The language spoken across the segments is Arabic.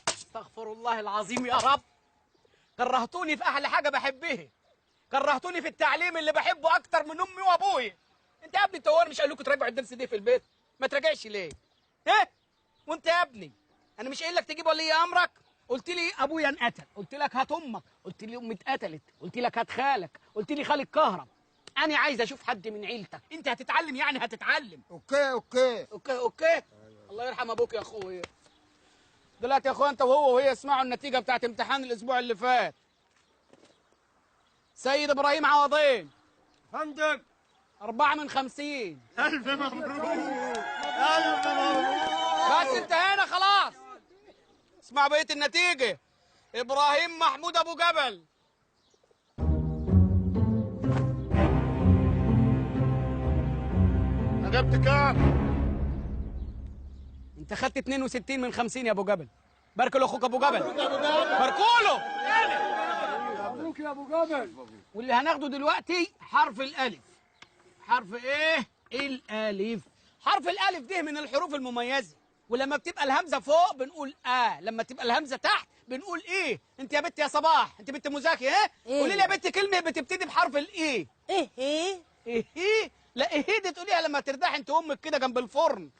استغفر الله العظيم يا رب. كرهتوني في احلى حاجه بحبها، كرهتوني في التعليم اللي بحبه اكتر من امي وابويا. انت يا ابني انت هو مش قال لكم تراجعوا الدرس ده في البيت؟ ما تراجعش ليه؟ ها؟ وانت يا ابني انا مش قايل لك تجيب ولي امرك؟ قلت لي ابويا انقتل، قلت لك هات امك، قلت لي امي اتقتلت، قلت لك هات خالك، قلت لي خالك كهرب. انا عايز اشوف حد من عيلتك. انت هتتعلم يعني هتتعلم. اوكي. الله يرحم ابوك يا اخويا. دلوقتي يا اخويا انت وهي اسمعوا النتيجه بتاعت امتحان الاسبوع اللي فات. سيد ابراهيم عوضين فندم 4 من 50. ألف مبروك ألف مبروك. بس انتهينا خلاص. اسمع بقيه النتيجه. ابراهيم محمود ابو جبل جبت كام؟ انت خدت 62 من 50 يا ابو جبل. بارك له اخوك ابو جبل، باركوا له. مبروك يا ابو جبل. واللي هناخده دلوقتي حرف الالف. حرف ايه؟ الالف. حرف الالف ده من الحروف المميزه، ولما بتبقى الهمزه فوق بنقول لما تبقى الهمزه تحت بنقول ايه. انت يا بنت يا صباح، انت بنت مذاكره إيه؟ قولي لي يا بنت كلمه بتبتدي بحرف الايه. ايه؟ لا ايه دي تقوليها لما ترتاح انت امك كده جنب الفرن.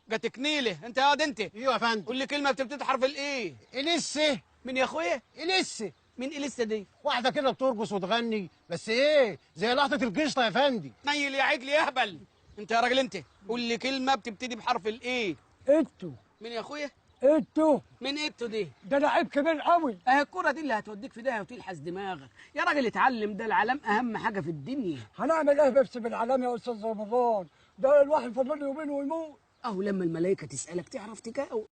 جاتك نيله انت يا واد انت. ايوه يا فندم. قول لي كلمه بتبتدي بحرف الايه. اليسه. مين يا اخويا؟ اليسه. مين اليسا دي؟ واحده كده بترقص وتغني بس ايه زي لقطه القشطه يا فندم. نيل يا عجل يا اهبل. انت يا راجل انت قول لي كلمه بتبتدي بحرف الايه. انتوا مين يا اخويا؟ انتوا مين انتوا دي؟ ده لعيب كبير قوي. اهي الكرة دي اللي هتوديك في داهية وتلحس دماغك يا راجل. اتعلم، ده العلام اهم حاجة في الدنيا. هنعمل ايه بس بالعلام يا استاذ رمضان؟ ده الواحد فاضل له يومين ويموت. اهو لما الملائكة تسألك تعرف تجاوب.